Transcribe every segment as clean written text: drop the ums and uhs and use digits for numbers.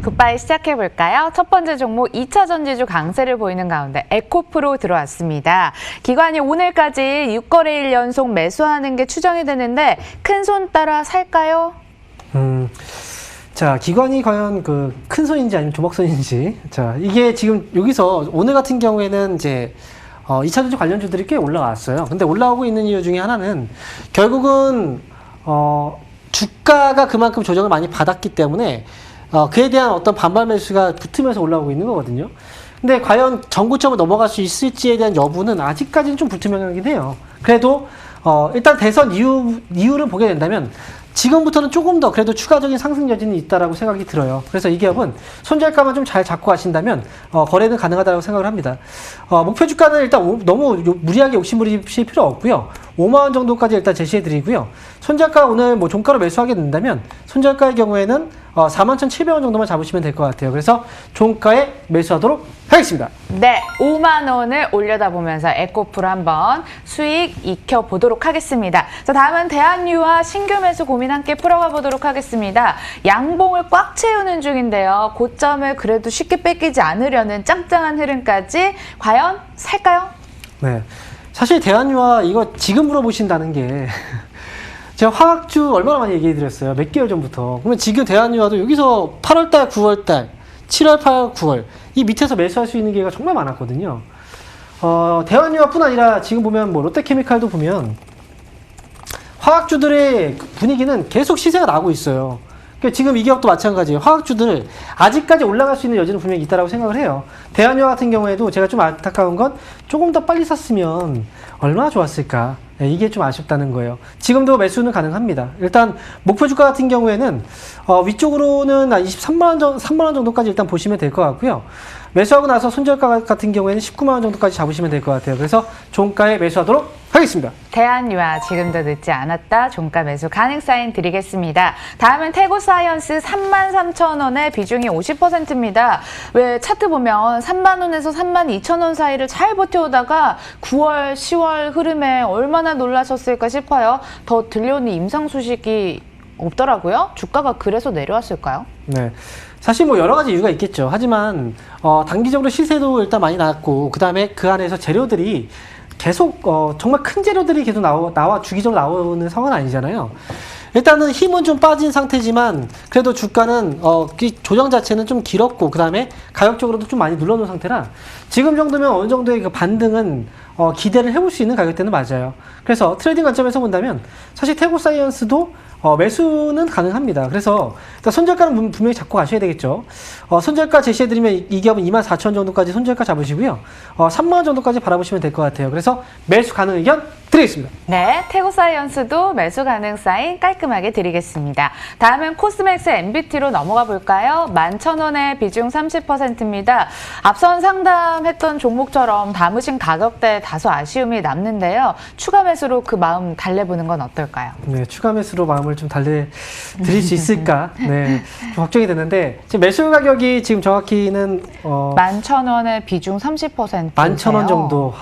굿바이 시작해볼까요? 첫 번째 종목 2차 전지주 강세를 보이는 가운데 에코프로 들어왔습니다. 기관이 오늘까지 6거래일 연속 매수하는 게 추정이 되는데 큰 손 따라 살까요? 자, 기관이 과연 그 큰 손인지 아니면 조막손인지. 자, 이게 지금 여기서 오늘 같은 경우에는 이제 2차 전지 관련주들이 꽤 올라왔어요. 근데 올라오고 있는 이유 중에 하나는 결국은 주가가 그만큼 조정을 많이 받았기 때문에 그에 대한 어떤 반발 매수가 붙으면서 올라오고 있는 거거든요. 근데 과연 전고점을 넘어갈 수 있을지에 대한 여부는 아직까지는 좀 불투명하긴 해요. 그래도 일단 대선 이유를 보게 된다면 지금부터는 조금 더 그래도 추가적인 상승 여지는 있다라고 생각이 들어요. 그래서 이 기업은 손절가만 좀 잘 잡고 가신다면 거래는 가능하다고 생각을 합니다. 목표 주가는 일단 너무 무리하게 욕심부리실 필요 없고요. 5만 원 정도까지 일단 제시해 드리고요. 손절가 오늘 뭐 종가로 매수하게 된다면 손절가의 경우에는 41,700원 정도만 잡으시면 될 것 같아요. 그래서 종가에 매수하도록 하겠습니다. 네, 5만 원을 올려다보면서 에코프로 한번 수익 익혀보도록 하겠습니다. 자, 다음은 대한유화 신규 매수 고민 함께 풀어가 보도록 하겠습니다. 양봉을 꽉 채우는 중인데요. 고점을 그래도 쉽게 뺏기지 않으려는 짱짱한 흐름까지 과연 살까요? 네, 사실 대한유화 이거 지금 물어보신다는 게 제가 화학주 얼마나 많이 얘기해 드렸어요. 몇 개월 전부터. 그러면 지금 대한유화도 여기서 8월달, 9월달, 7월, 8월, 9월 이 밑에서 매수할 수 있는 기회가 정말 많았거든요. 대한유화뿐 아니라 지금 보면 뭐 롯데케미칼도 보면 화학주들의 분위기는 계속 시세가 나고 있어요. 그러니까 지금 이 기업도 마찬가지예요. 화학주들 아직까지 올라갈 수 있는 여지는 분명히 있다고 생각을 해요. 대한유화 같은 경우에도 제가 좀 안타까운 건 조금 더 빨리 샀으면 얼마나 좋았을까. 네, 이게 좀 아쉽다는 거예요. 지금도 매수는 가능합니다. 일단 목표 주가 같은 경우에는 위쪽으로는 23만 원, 3만 원 정도까지 일단 보시면 될 것 같고요. 매수하고 나서 손절가 같은 경우에는 19만 원 정도까지 잡으시면 될 것 같아요. 그래서 종가에 매수하도록 하겠습니다. 대한유화 지금도 늦지 않았다. 종가 매수 가능 사인 드리겠습니다. 다음은 태고사이언스 33,000원의 비중이 50%입니다. 왜 차트 보면 3만 원에서 3만 2천 원 사이를 잘 버텨오다가 9월, 10월 흐름에 얼마나 놀라셨을까 싶어요. 더 들려오는 임상 소식이 없더라고요. 주가가 그래서 내려왔을까요? 네. 사실 뭐 여러 가지 이유가 있겠죠. 하지만 단기적으로 시세도 일단 많이 나왔고 그 다음에 그 안에서 재료들이 계속 정말 큰 재료들이 계속 나와 주기적으로 나오는 상황은 아니잖아요. 일단은 힘은 좀 빠진 상태지만 그래도 주가는 조정 자체는 좀 길었고 그 다음에 가격적으로도 좀 많이 눌러놓은 상태라 지금 정도면 어느 정도의 그 반등은 기대를 해볼 수 있는 가격대는 맞아요. 그래서 트레이딩 관점에서 본다면 사실 태고사이언스도 매수는 가능합니다. 그래서 일단 손절가는 분명히 잡고 가셔야 되겠죠. 손절가 제시해드리면 이 기업은 24,000원 정도까지 손절가 잡으시고요. 3만 원 정도까지 바라보시면 될 것 같아요. 그래서 매수 가능 의견 드리겠습니다. 네, 태고사이언스도 매수 가능 사인 깔끔하게 드리겠습니다. 다음은 코스맥스 MBT로 넘어가 볼까요? 11,000원의 비중 30%입니다. 앞선 상담했던 종목처럼 담으신 가격대에 다소 아쉬움이 남는데요. 추가 매수로 그 마음 달래보는 건 어떨까요? 네, 추가 매수로 마음을 좀 달래드릴 수 있을까? 네, 좀 걱정이 되는데 지금 매수 가격이 지금 정확히는 11,000원의 비중 30%. 11,000원 정도.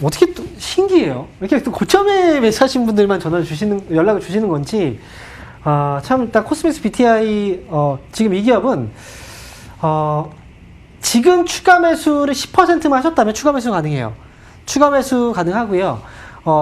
어떻게 또 신기해요. 이렇게 또 고점에 매수하신 분들만 연락을 주시는 건지. 참 일단 코스맥스 BTI 지금 이 기업은 지금 추가 매수를 10%만 하셨다면 추가 매수 가능해요. 추가 매수 가능하고요.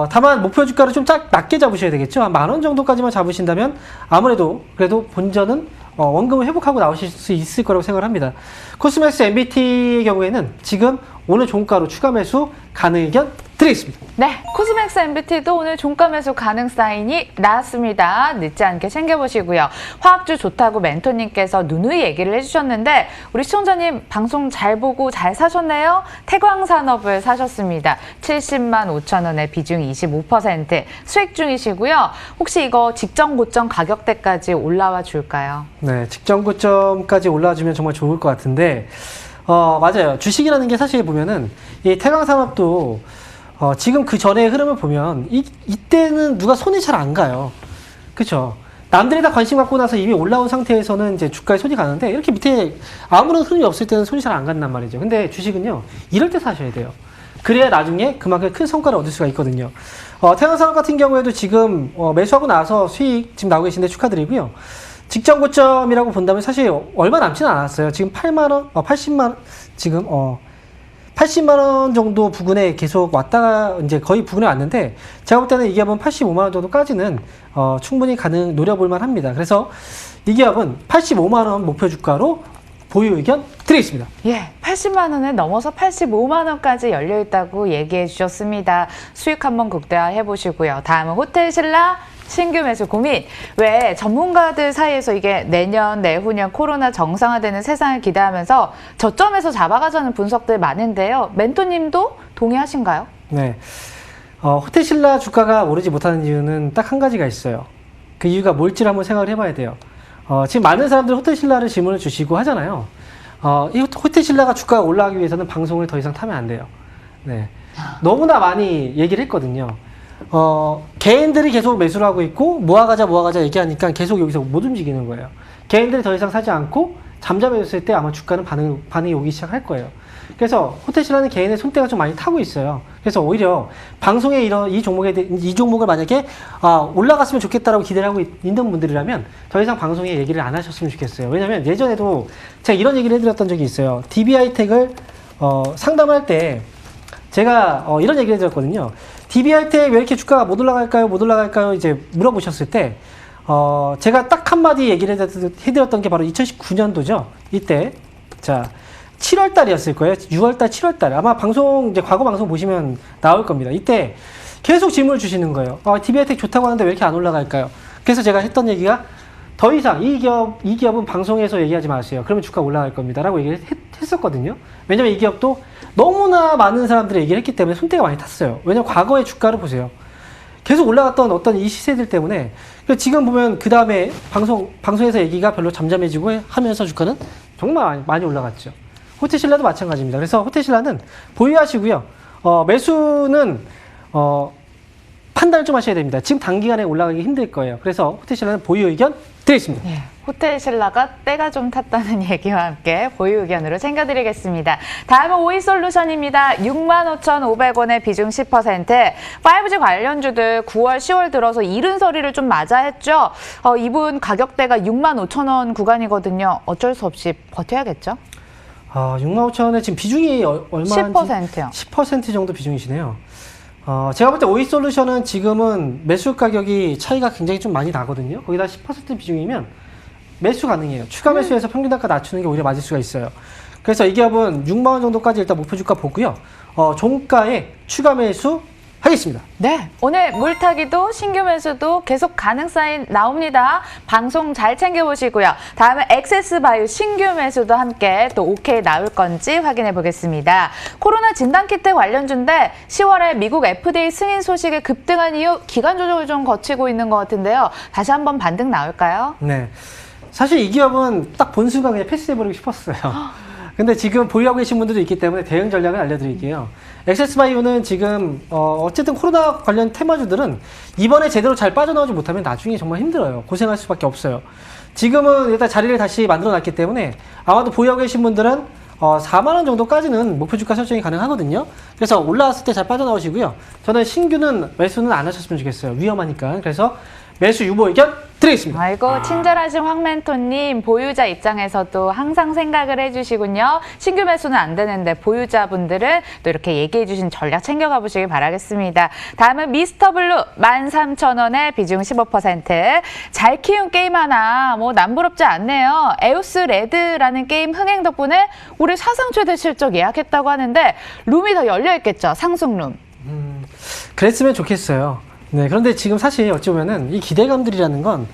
다만 목표 주가를 좀 낮게 잡으셔야 되겠죠. 한 10,000원 정도까지만 잡으신다면 아무래도 그래도 본전은 원금을 회복하고 나오실 수 있을 거라고 생각을 합니다. 코스맥스 MBT의 경우에는 지금 오늘 종가로 추가 매수 가능 의견 드리겠습니다. 네, 코스맥스 MBT도 오늘 종가 매수 가능 사인이 나왔습니다. 늦지 않게 챙겨보시고요. 화학주 좋다고 멘토님께서 누누이 얘기를 해주셨는데 우리 시청자님 방송 잘 보고 잘 사셨나요? 태광산업을 사셨습니다. 70만 5천 원의 비중 25% 수익 중이시고요. 혹시 이거 직전 고점 가격대까지 올라와 줄까요? 네, 직전 고점까지 올라와주면 정말 좋을 것 같은데 맞아요. 주식이라는 게 사실 보면은 이 태광산업도 지금 그 전의 흐름을 보면 이때는 누가 손이 잘 안 가요. 그렇죠? 남들이 다 관심 갖고 나서 이미 올라온 상태에서는 이제 주가에 손이 가는데 이렇게 밑에 아무런 흐름이 없을 때는 손이 잘 안 간단 말이죠. 근데 주식은요, 이럴 때 사셔야 돼요. 그래야 나중에 그만큼 큰 성과를 얻을 수가 있거든요. 태광산업 같은 경우에도 지금 매수하고 나서 수익 지금 나오고 계신데 축하드리고요. 직전 고점이라고 본다면 사실 얼마 남지는 않았어요. 지금 8만 원, 80만 원, 지금 80만 원 정도 부근에 계속 왔다가 이제 거의 부근에 왔는데 제가 볼 때는 이 기업은 85만 원 정도까지는 충분히 노려볼 만합니다. 그래서 이 기업은 85만 원 목표 주가로 보유 의견 드리겠습니다. 예, 80만 원을 넘어서 85만 원까지 열려 있다고 얘기해 주셨습니다. 수익 한번 극대화해 보시고요. 다음은 호텔신라 신규 매수 고민. 왜 전문가들 사이에서 이게 내년, 내후년 코로나 정상화되는 세상을 기대하면서 저점에서 잡아가자는 분석들 많은데요. 멘토님도 동의하신가요? 네. 호텔신라 주가가 오르지 못하는 이유는 딱 한 가지가 있어요. 그 이유가 뭘지를 한번 생각을 해봐야 돼요. 지금 많은 사람들이 호텔신라를 질문을 주시고 하잖아요. 이 호텔신라가 주가가 올라가기 위해서는 방송을 더 이상 타면 안 돼요. 네. 너무나 많이 얘기를 했거든요. 개인들이 계속 매수를 하고 있고 모아가자 얘기하니까 계속 여기서 못 움직이는 거예요. 개인들이 더 이상 사지 않고 잠잠해졌을 때 아마 주가는 반응이 오기 시작할 거예요. 그래서 호텔신라는 개인의 손때가 좀 많이 타고 있어요. 그래서 오히려 방송에 이 종목을 만약에 올라갔으면 좋겠다라고 기대를 하고 있는 분들이라면 더 이상 방송에 얘기를 안 하셨으면 좋겠어요. 왜냐면 예전에도 제가 이런 얘기를 해드렸던 적이 있어요. DBI텍을 상담할 때 제가 이런 얘기를 해드렸거든요. DBI텍 왜 이렇게 주가가 못 올라갈까요? 이제 물어보셨을 때 제가 딱 한마디 얘기를 해드렸던 게 바로 2019년도죠. 이때 자 7월 달이었을 거예요. 6월 달, 7월 달. 아마 이제 과거 방송 보시면 나올 겁니다. 이때 계속 질문을 주시는 거예요. DBI텍 좋다고 하는데 왜 이렇게 안 올라갈까요? 그래서 제가 했던 얘기가 더 이상 이 기업은 방송에서 얘기하지 마세요. 그러면 주가 올라갈 겁니다. 라고 얘기를 했었거든요. 왜냐면 이 기업도 너무나 많은 사람들이 얘기를 했기 때문에 손때가 많이 탔어요. 왜냐면 과거의 주가를 보세요. 계속 올라갔던 어떤 이 시세들 때문에 지금 보면 그 다음에 방송에서 얘기가 별로 잠잠해지고 하면서 주가는 정말 많이 올라갔죠. 호텔신라도 마찬가지입니다. 그래서 호텔신라는 보유하시고요. 매수는 판단을 좀 하셔야 됩니다. 지금 단기간에 올라가기 힘들 거예요. 그래서 호텔신라는 보유 의견 드리겠습니다. 예, 호텔신라가 때가 좀 탔다는 얘기와 함께 보유 의견으로 챙겨드리겠습니다. 다음은 오이솔루션입니다. 65,500원의 비중 10%. 5G 관련주들 9월, 10월 들어서 이른 소리를 좀 맞아 했죠. 이분 가격대가 65,000원 구간이거든요. 어쩔 수 없이 버텨야겠죠? 65,000원에 지금 비중이 얼마인지 10%요. 10% 정도 비중이시네요. 제가 볼 때 오이솔루션은 지금은 매수 가격이 차이가 굉장히 좀 많이 나거든요. 거기다 10% 비중이면 매수 가능해요. 추가 매수해서 평균 단가 낮추는 게 오히려 맞을 수가 있어요. 그래서 이 기업은 6만 원 정도까지 일단 목표 주가 보고요. 종가에 추가 매수 하겠습니다. 네, 오늘 물타기도 신규 매수도 계속 가능 사인 나옵니다. 방송 잘 챙겨보시고요. 다음에 엑세스바이오 신규 매수도 함께 또 오케이 나올 건지 확인해 보겠습니다. 코로나 진단키트 관련주인데 10월에 미국 FDA 승인 소식에 급등한 이후 기간 조정을 좀 거치고 있는 것 같은데요. 다시 한번 반등 나올까요? 네, 사실 이 기업은 딱 본 순간 그냥 패스해버리고 싶었어요. 근데 지금 보유하고 계신 분들도 있기 때문에 대응 전략을 알려드릴게요. 엑세스바이오는 지금 어쨌든 코로나 관련 테마주들은 이번에 제대로 잘 빠져나오지 못하면 나중에 정말 힘들어요. 고생할 수밖에 없어요. 지금은 일단 자리를 다시 만들어놨기 때문에 아마도 보유하고 계신 분들은 4만 원 정도까지는 목표 주가 설정이 가능하거든요. 그래서 올라왔을 때 잘 빠져나오시고요. 저는 신규는 매수는 안 하셨으면 좋겠어요. 위험하니까. 그래서 매수 유보 의견 드리겠습니다. 아이고, 친절하신 황멘토님, 보유자 입장에서도 항상 생각을 해주시군요. 신규 매수는 안 되는데 보유자분들은 또 이렇게 얘기해주신 전략 챙겨가 보시길 바라겠습니다. 다음은 미스터블루 13,000원에 비중 15%. 잘 키운 게임 하나 뭐 남부럽지 않네요. 에오스 레드라는 게임 흥행 덕분에 올해 사상 최대 실적 예약했다고 하는데 룸이 더 열려있겠죠, 상승룸. 그랬으면 좋겠어요. 네, 그런데 지금 사실 어찌 보면은 이 기대감들이라는 건,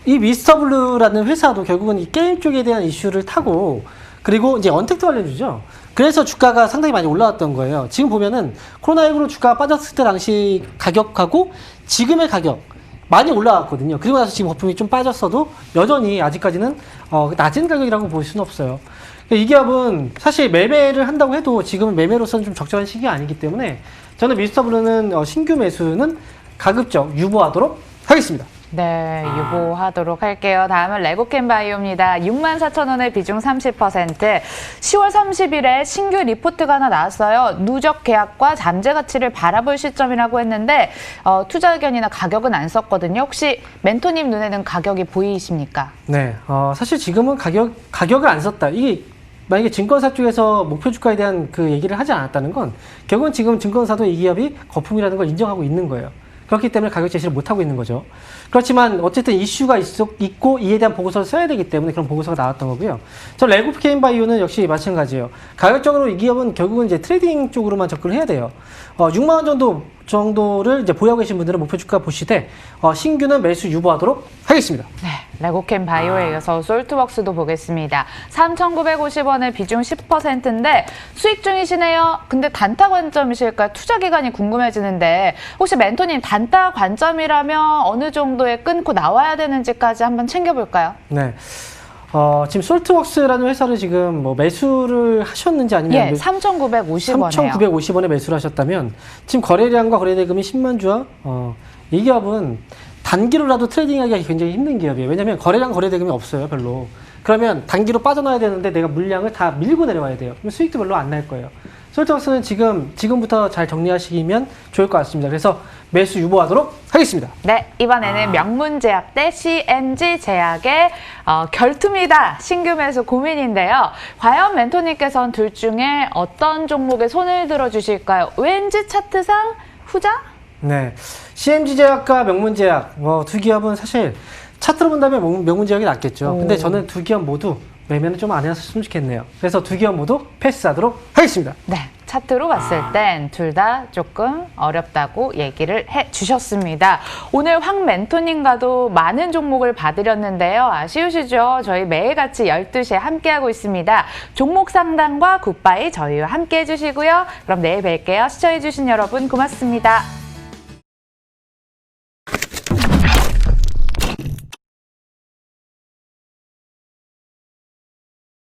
이 미스터블루라는 회사도 결국은 이 게임 쪽에 대한 이슈를 타고, 그리고 이제 언택트 관련주죠. 그래서 주가가 상당히 많이 올라왔던 거예요. 지금 보면은 코로나19로 주가가 빠졌을 때 당시 가격하고 지금의 가격, 많이 올라왔거든요. 그리고 나서 지금 거품이 좀 빠졌어도 여전히 아직까지는 낮은 가격이라고 볼 수는 없어요. 이 기업은 사실 매매를 한다고 해도 지금은 매매로서는 좀 적절한 시기가 아니기 때문에 저는 미스터블루는 신규 매수는 가급적 유보하도록 하겠습니다. 네, 유보하도록 할게요. 다음은 레고캠 바이오입니다. 64,000원의 비중 30%. 10월 30일에 신규 리포트가 하나 나왔어요. 누적 계약과 잠재 가치를 바라볼 시점이라고 했는데 투자 의견이나 가격은 안 썼거든요. 혹시 멘토님 눈에는 가격이 보이십니까? 네, 사실 지금은 가격을 안 썼다. 이게 만약에 증권사 쪽에서 목표 주가에 대한 그 얘기를 하지 않았다는 건 결국은 지금 증권사도 이 기업이 거품이라는 걸 인정하고 있는 거예요. 그렇기 때문에 가격 제시를 못하고 있는 거죠. 그렇지만 어쨌든 이슈가 있고 이에 대한 보고서를 써야 되기 때문에 그런 보고서가 나왔던 거고요. 저 레고캠 바이오는 역시 마찬가지예요. 가격적으로 이 기업은 결국은 이제 트레이딩 쪽으로만 접근을 해야 돼요. 6만 원 정도를 이제 보유하고 계신 분들은 목표 주가 보시되 신규는 매수 유보하도록 하겠습니다. 네, 레고캠 바이오에 이어서 솔트웍스도 보겠습니다. 3,950원의 비중 10%인데 수익 중이시네요. 근데 단타 관점이실까요? 투자 기간이 궁금해지는데 혹시 멘토님 단타 관점이라면 어느 정도에 끊고 나와야 되는지까지 한번 챙겨볼까요? 네. 지금 솔트웍스라는 회사를 지금 뭐 매수를 하셨는지 아니면 3,950원이에요. 3,950원에 매수를 하셨다면 지금 거래량과 거래대금이 10만 주와 이 기업은 단기로라도 트레이딩하기가 굉장히 힘든 기업이에요. 왜냐하면 거래량 거래대금이 없어요, 별로. 그러면 단기로 빠져나와야 되는데 내가 물량을 다 밀고 내려와야 돼요. 그럼 수익도 별로 안 날 거예요. 솔트웍스는 지금부터 잘 정리하시면 좋을 것 같습니다. 그래서 매수 유보하도록 하겠습니다. 네, 이번에는 명문제약 대 CMG제약의 결투입니다. 신규 매수 고민인데요. 과연 멘토님께서는 둘 중에 어떤 종목에 손을 들어주실까요? 왠지 차트상 후자? 네, CMG제약과 명문제약 두 기업은 사실 차트로 본다면 명문제약이 낫겠죠. 근데 저는 두 기업 모두 매매는 좀 안 했으면 좋겠네요. 그래서 두 기업 모두 패스하도록 하겠습니다. 네, 차트로 봤을 땐 둘 다 조금 어렵다고 얘기를 해주셨습니다. 오늘 황 멘토님과도 많은 종목을 봐드렸는데요. 아쉬우시죠? 저희 매일같이 12시에 함께하고 있습니다. 종목 상담과 굿바이 저희와 함께 해주시고요. 그럼 내일 뵐게요. 시청해주신 여러분 고맙습니다.